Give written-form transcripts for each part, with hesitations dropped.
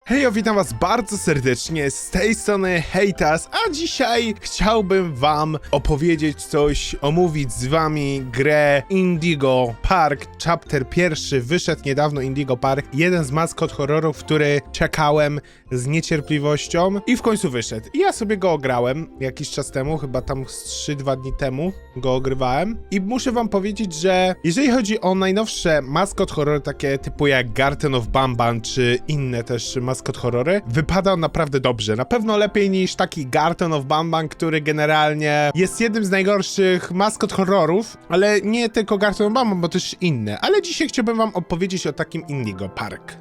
Hejo, witam was bardzo serdecznie, z tej strony Hejtas, a dzisiaj chciałbym wam opowiedzieć coś, omówić z wami grę Indigo Park. Chapter 1 wyszedł niedawno, Indigo Park, jeden z maskot horrorów, który czekałem z niecierpliwością i w końcu wyszedł. I ja sobie go ograłem jakiś czas temu, chyba tam 3-2 dni temu go ogrywałem i muszę wam powiedzieć, że jeżeli chodzi o najnowsze maskot horrory, takie typu jak Garten of Banban czy inne też maskot horrory, wypada on naprawdę dobrze. Na pewno lepiej niż taki Garten of Banban, który generalnie jest jednym z najgorszych maskot horrorów, ale nie tylko Garten of Banban, bo też inne. Ale dzisiaj chciałbym wam opowiedzieć o takim Indigo Park.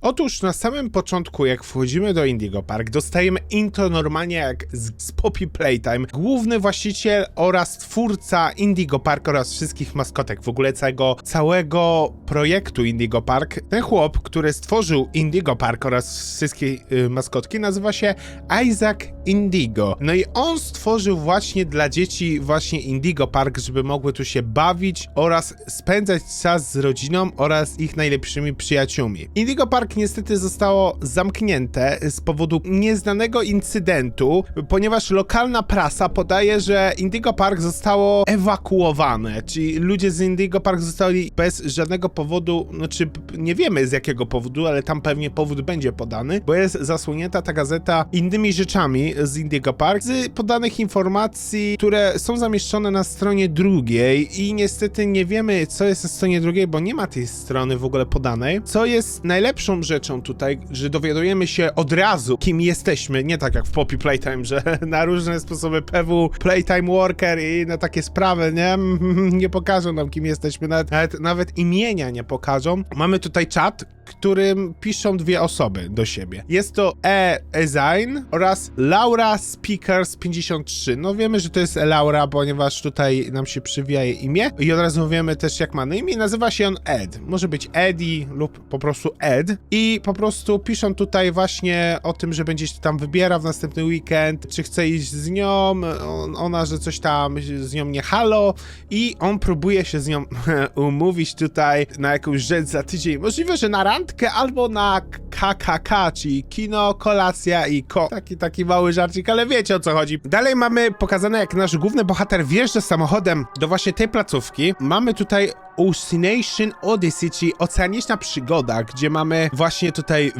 Otóż na samym początku, jak wchodzimy do Indigo Park, dostajemy intro normalnie jak z Poppy Playtime. Główny właściciel oraz twórca Indigo Park oraz wszystkich maskotek, w ogóle całego projektu Indigo Park. Ten chłop, który stworzył Indigo Park oraz wszystkie maskotki, nazywa się Isaac Indigo. No i on stworzył właśnie dla dzieci właśnie Indigo Park, żeby mogły tu się bawić oraz spędzać czas z rodziną oraz ich najlepszymi przyjaciółmi. Indigo Park niestety zostało zamknięte z powodu nieznanego incydentu, ponieważ lokalna prasa podaje, że Indigo Park zostało ewakuowane, czyli ludzie z Indigo Park zostali bez żadnego powodu, znaczy nie wiemy z jakiego powodu, ale tam pewnie powód będzie podany, bo jest zasłonięta ta gazeta innymi rzeczami z Indigo Park, z podanych informacji, które są zamieszczone na stronie drugiej i niestety nie wiemy, co jest na stronie drugiej, bo nie ma tej strony w ogóle podanej, co jest najlepszą rzeczą tutaj, że dowiadujemy się od razu, kim jesteśmy, nie tak jak w Poppy Playtime, że na różne sposoby PW, Playtime Worker i na takie sprawy, nie pokażą nam, kim jesteśmy, nawet imienia nie pokażą. Mamy tutaj czat, którym piszą dwie osoby do siebie. Jest to Ezain oraz Laura Speakers 53. No wiemy, że to jest Laura, ponieważ tutaj nam się przywija jej imię i od razu wiemy też, jak ma na imię. Nazywa się on Ed. Może być Eddie lub po prostu Ed. I po prostu piszą tutaj właśnie o tym, że będzie się tam wybiera w następny weekend, czy chce iść z nią, ona, że coś tam z nią nie halo i on próbuje się z nią umówić tutaj na jakąś rzecz za tydzień. Możliwe, że na randkę albo na KKK, czyli kino, kolacja i taki mały żarcik, ale wiecie, o co chodzi. Dalej mamy pokazane, jak nasz główny bohater wjeżdża samochodem do właśnie tej placówki. Mamy tutaj Oceanation Odyssey, czyli oceaniczna przygoda, gdzie mamy właśnie tutaj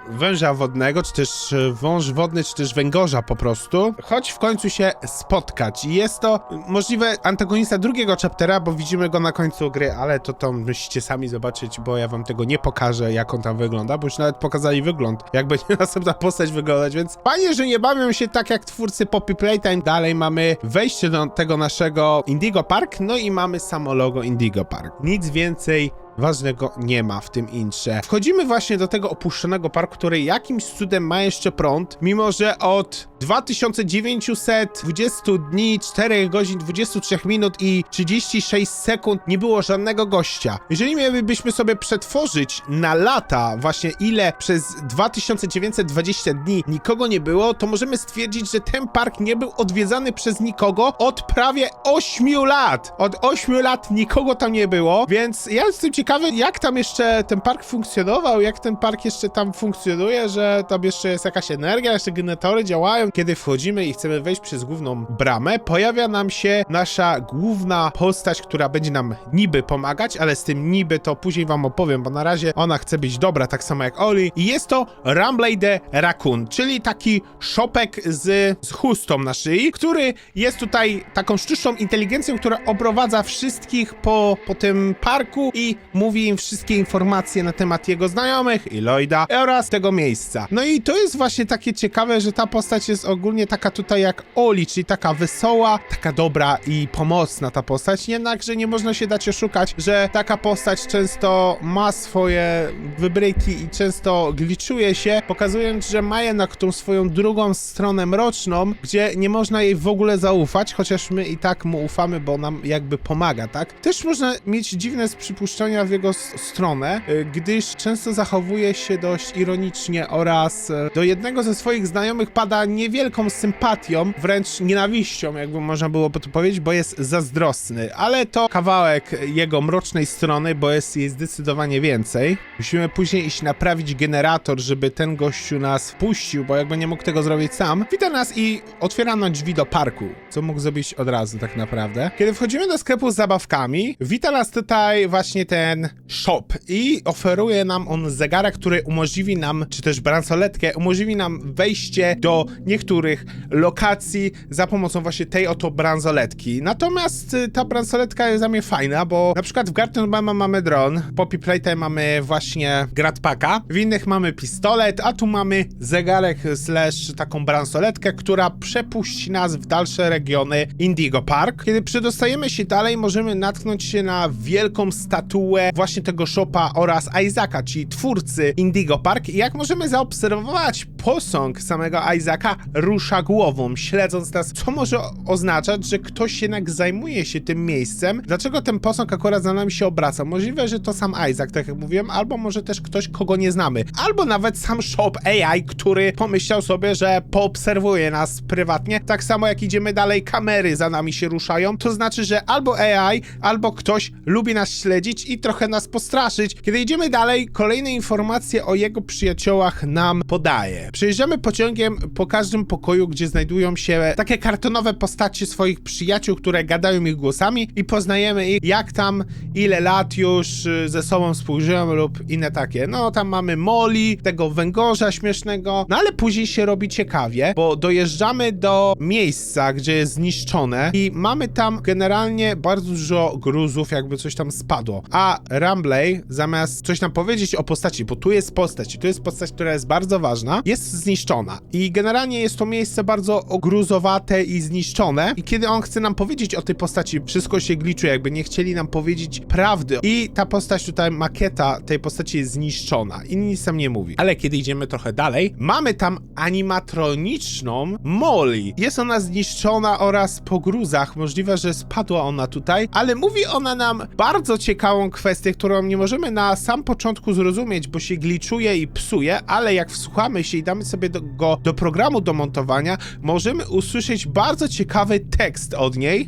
węża wodnego, czy też wąż wodny, czy też węgorza po prostu. Chodź w końcu się spotkać. I jest to możliwe antagonista drugiego chaptera, bo widzimy go na końcu gry, ale to musicie sami zobaczyć, bo ja wam tego nie pokażę, jak on tam wygląda, bo już nawet pokazali wygląd, jak będzie następna postać wyglądać, więc fajnie, że nie bawią się tak jak twórcy Poppy Playtime. Dalej mamy wejście do tego naszego Indigo Park, no i mamy samo logo Indigo Park. Nic więcej ważnego nie ma w tym intrze. Wchodzimy właśnie do tego opuszczonego parku, który jakimś cudem ma jeszcze prąd, mimo że od 2920 dni, 4 godzin, 23 minut i 36 sekund nie było żadnego gościa. Jeżeli mielibyśmy sobie przetworzyć na lata właśnie ile przez 2920 dni nikogo nie było, to możemy stwierdzić, że ten park nie był odwiedzany przez nikogo od prawie 8 lat. Od 8 lat nikogo tam nie było, więc ja jestem ciekawy, jak tam jeszcze ten park funkcjonował, jak ten park jeszcze tam funkcjonuje, że tam jeszcze jest jakaś energia, jeszcze generatory działają. Kiedy wchodzimy i chcemy wejść przez główną bramę, pojawia nam się nasza główna postać, która będzie nam niby pomagać, ale z tym niby to później wam opowiem, bo na razie ona chce być dobra, tak samo jak Oli. I jest to Rambley the Raccoon, czyli taki szopek z chustą na szyi, który jest tutaj taką sztuczną inteligencją, która oprowadza wszystkich po tym parku i mówi im wszystkie informacje na temat jego znajomych i Lloyda oraz tego miejsca. No i to jest właśnie takie ciekawe, że ta postać jest ogólnie taka tutaj jak Oli, czyli taka wesoła, taka dobra i pomocna ta postać, jednakże nie można się dać oszukać, że taka postać często ma swoje wybryki i często glitchuje się, pokazując, że ma jednak tą swoją drugą stronę mroczną, gdzie nie można jej w ogóle zaufać, chociaż my i tak mu ufamy, bo nam jakby pomaga, tak? Też można mieć dziwne przypuszczenia w jego stronę, gdyż często zachowuje się dość ironicznie oraz do jednego ze swoich znajomych pada niewielką sympatią, wręcz nienawiścią, jakby można było to powiedzieć, bo jest zazdrosny, ale to kawałek jego mrocznej strony, bo jest jej zdecydowanie więcej. Musimy później iść naprawić generator, żeby ten gościu nas wpuścił, bo jakby nie mógł tego zrobić sam. Wita nas i otwiera nam drzwi do parku, co mógł zrobić od razu tak naprawdę. Kiedy wchodzimy do sklepu z zabawkami, wita nas tutaj właśnie ten shop i oferuje nam on zegarek, który umożliwi nam, czy też bransoletkę, umożliwi nam wejście do niektórych lokacji za pomocą właśnie tej oto bransoletki. Natomiast ta bransoletka jest dla mnie fajna, bo na przykład w Garten Mama mamy dron, w Poppy Playtime mamy właśnie Gratpacka, w innych mamy pistolet, a tu mamy zegarek slash taką bransoletkę, która przepuści nas w dalsze regiony Indigo Park. Kiedy przedostajemy się dalej, możemy natknąć się na wielką statuę właśnie tego shopa oraz Isaaca, czyli twórcy Indigo Park. I jak możemy zaobserwować, posąg samego Isaaca rusza głową, śledząc nas, co może oznaczać, że ktoś jednak zajmuje się tym miejscem. Dlaczego ten posąg akurat za nami się obraca? Możliwe, że to sam Isaac, tak jak mówiłem, albo może też ktoś, kogo nie znamy. Albo nawet sam shop AI, który pomyślał sobie, że poobserwuje nas prywatnie. Tak samo jak idziemy dalej, kamery za nami się ruszają. To znaczy, że albo AI, albo ktoś lubi nas śledzić i trochę nas postraszyć. Kiedy idziemy dalej, kolejne informacje o jego przyjaciołach nam podaje. Przejeżdżamy pociągiem po każdym pokoju, gdzie znajdują się takie kartonowe postacie swoich przyjaciół, które gadają ich głosami i poznajemy ich, jak tam, ile lat już ze sobą współżyją lub inne takie. No, tam mamy Molly, tego węgorza śmiesznego, no ale później się robi ciekawie, bo dojeżdżamy do miejsca, gdzie jest zniszczone i mamy tam generalnie bardzo dużo gruzów, jakby coś tam spadło. A Rambley, zamiast coś nam powiedzieć o postaci, bo tu jest postać i tu jest postać, która jest bardzo ważna, jest zniszczona. I generalnie jest to miejsce bardzo gruzowate i zniszczone. I kiedy on chce nam powiedzieć o tej postaci, wszystko się gliczuje, jakby nie chcieli nam powiedzieć prawdy. I ta postać tutaj, makieta tej postaci jest zniszczona i nic tam nie mówi. Ale kiedy idziemy trochę dalej, mamy tam animatroniczną Molly. Jest ona zniszczona oraz po gruzach. Możliwe, że spadła ona tutaj, ale mówi ona nam bardzo ciekawą kwestię, którą nie możemy na sam początku zrozumieć, bo się gliczuje i psuje, ale jak wsłuchamy się i damy sobie go do programu do montowania, możemy usłyszeć bardzo ciekawy tekst od niej.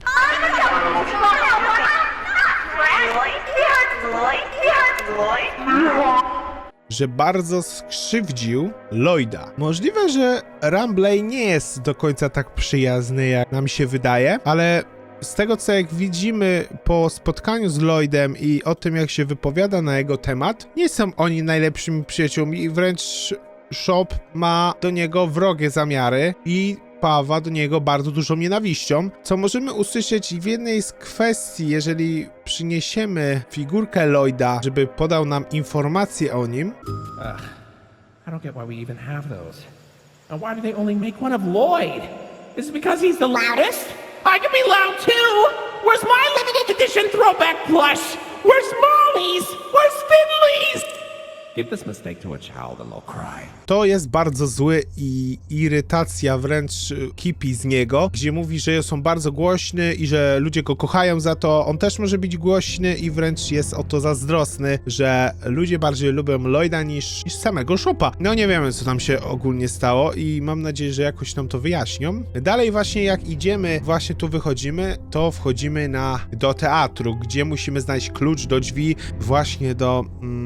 Że bardzo skrzywdził Lloyda. Możliwe, że Rambley nie jest do końca tak przyjazny, jak nam się wydaje, ale z tego, co jak widzimy po spotkaniu z Lloydem i o tym, jak się wypowiada na jego temat, nie są oni najlepszymi przyjaciółmi i wręcz Shop ma do niego wrogie zamiary i pawa do niego bardzo dużą nienawiścią, co możemy usłyszeć w jednej z kwestii, jeżeli przyniesiemy figurkę Lloyda, żeby podał nam informacje o nim. I don't get why we even have those. And why do they only make one of Lloyd? Is it because he's the loudest? I can be loud too! Where's my limited edition throwback plush? Where's Molly's? Where's Finley's? Give this mistake to a child and they'll cry. To jest bardzo zły i irytacja wręcz kipi z niego, gdzie mówi, że są bardzo głośny i że ludzie go kochają za to. On też może być głośny i wręcz jest o to zazdrosny, że ludzie bardziej lubią Lloyda niż samego Shopa. No nie wiemy, co tam się ogólnie stało i mam nadzieję, że jakoś nam to wyjaśnią. Dalej właśnie jak idziemy, właśnie tu wychodzimy, to wchodzimy do teatru, gdzie musimy znaleźć klucz do drzwi właśnie do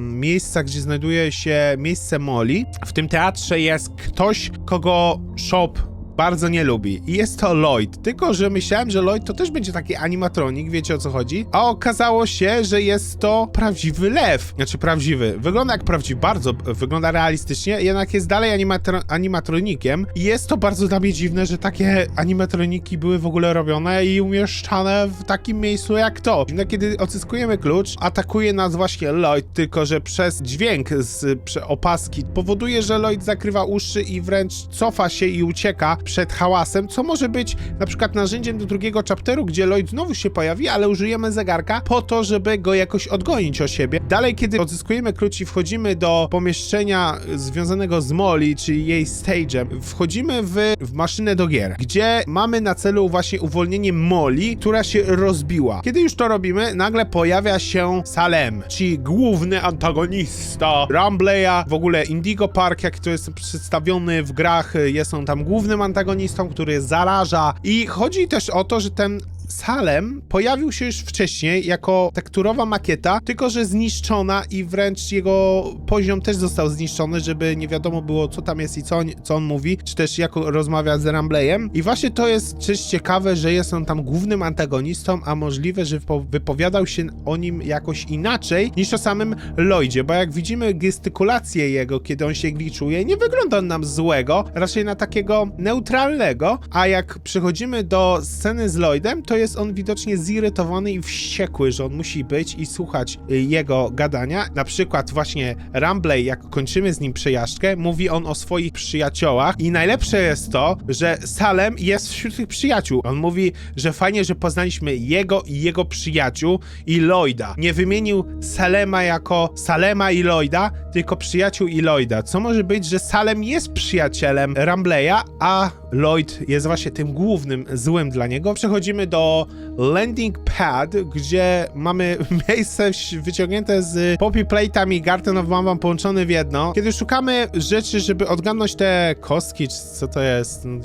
miejsca, gdzie znajduje się miejsce Molly. W tym teatrze jest ktoś, kogo Shop bardzo nie lubi. I jest to Lloyd. Tylko, że myślałem, że Lloyd to też będzie taki animatronik, wiecie o co chodzi? A okazało się, że jest to prawdziwy lew. Znaczy prawdziwy. Wygląda jak prawdziwy, bardzo wygląda realistycznie, jednak jest dalej animatronikiem. I jest to bardzo dla mnie dziwne, że takie animatroniki były w ogóle robione i umieszczane w takim miejscu jak to. No, kiedy odzyskujemy klucz, atakuje nas właśnie Lloyd, tylko że przez dźwięk z opaski powoduje, że Lloyd zakrywa uszy i wręcz cofa się i ucieka przed hałasem, co może być na przykład narzędziem do drugiego chapteru, gdzie Lloyd znowu się pojawi, ale użyjemy zegarka po to, żeby go jakoś odgonić od siebie. Dalej, kiedy odzyskujemy klucz i wchodzimy do pomieszczenia związanego z Molly, czyli jej stage'em, wchodzimy w maszynę do gier, gdzie mamy na celu właśnie uwolnienie Molly, która się rozbiła. Kiedy już to robimy, nagle pojawia się Salem, czyli główny antagonista Rambleya, w ogóle Indigo Park, jak to jest przedstawiony w grach, jest on tam głównym antagonistą, który zaraża i chodzi też o to, że ten Salem pojawił się już wcześniej jako tekturowa makieta, tylko że zniszczona i wręcz jego poziom też został zniszczony, żeby nie wiadomo było, co tam jest i co on mówi, czy też jak rozmawia z Rambleyem. I właśnie to jest też ciekawe, że jest on tam głównym antagonistą, a możliwe, że wypowiadał się o nim jakoś inaczej niż o samym Lloydzie, bo jak widzimy gestykulację jego, kiedy on się gliczuje, nie wygląda on nam złego, raczej na takiego neutralnego, a jak przychodzimy do sceny z Lloydem, to jest on widocznie zirytowany i wściekły, że on musi być i słuchać jego gadania. Na przykład właśnie Rambley, jak kończymy z nim przejażdżkę, mówi on o swoich przyjaciołach i najlepsze jest to, że Salem jest wśród tych przyjaciół. On mówi, że fajnie, że poznaliśmy jego i jego przyjaciół i Lloyda. Nie wymienił Salema jako Salema i Lloyda, tylko przyjaciół i Lloyda. Co może być, że Salem jest przyjacielem Rambleya, a Lloyd jest właśnie tym głównym złym dla niego. Przechodzimy do landing pad, gdzie mamy miejsce wyciągnięte z Poppy Plate'ami i Garden of Mama połączone w jedno. Kiedy szukamy rzeczy, żeby odgadnąć te kostki, czy co to jest, no,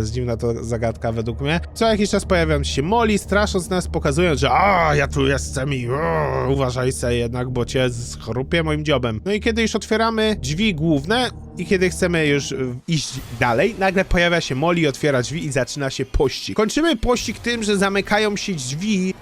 dziwna to zagadka według mnie. Co jakiś czas pojawiają się Molly, strasząc nas, pokazując, że ja tu jestem i uważaj se jednak, bo cię schrupie moim dziobem. No i kiedy już otwieramy drzwi główne, i kiedy chcemy już iść dalej, nagle pojawia się Molly, otwiera drzwi i zaczyna się pościg. Kończymy pościg tym, że zamykają się drzwi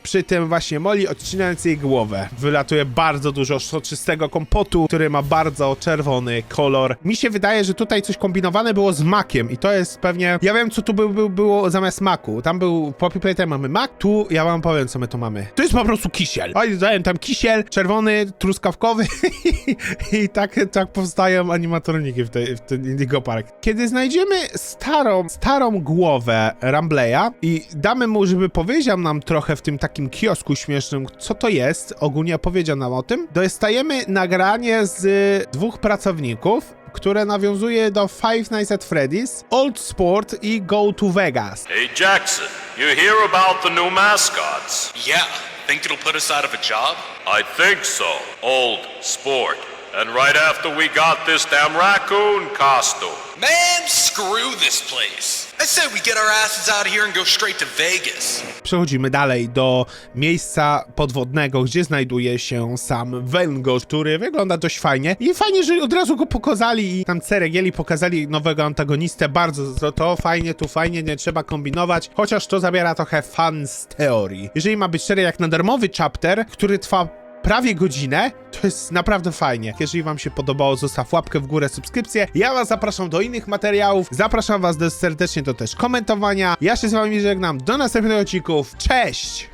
przy tym właśnie Molly, odcinając jej głowę. Wylatuje bardzo dużo soczystego kompotu, który ma bardzo czerwony kolor. Mi się wydaje, że tutaj coś kombinowane było z makiem i to jest pewnie... Ja wiem, co tu było zamiast maku. Tam był Poppy Plate, mamy mak. Tu ja wam powiem, co my tu mamy. To jest po prostu kisiel. Oni dają tam kisiel, czerwony, truskawkowy i tak powstają animatroniki w ten Indigo Park. Kiedy znajdziemy starą głowę Rambleya i damy mu, żeby powiedział nam trochę w tym takim kiosku śmiesznym, co to jest, ogólnie opowiedział nam o tym, dostajemy nagranie z dwóch pracowników, które nawiązuje do Five Nights at Freddy's, Old Sport i Go to Vegas. Hey Jackson, you hear about the new mascots? Yeah, think it'll put us out of a job? I think so. Old Sport. And right after we got this damn raccoon costume. Man, screw this place. I said we get our asses out of here and go straight to Vegas. Przechodzimy dalej do miejsca podwodnego, gdzie znajduje się sam węgorz, który wygląda dość fajnie. I fajnie, że od razu go pokazali i tam Ceregieli pokazali nowego antagonistę. Bardzo to fajnie, nie trzeba kombinować. Chociaż to zabiera trochę fan z teorii. Jeżeli ma być seria jak na darmowy chapter, który trwa prawie godzinę, to jest naprawdę fajnie. Jeżeli wam się podobało, zostaw łapkę w górę, subskrypcję. Ja was zapraszam do innych materiałów. Zapraszam was serdecznie do też komentowania. Ja się z wami żegnam. Do następnych odcinków. Cześć!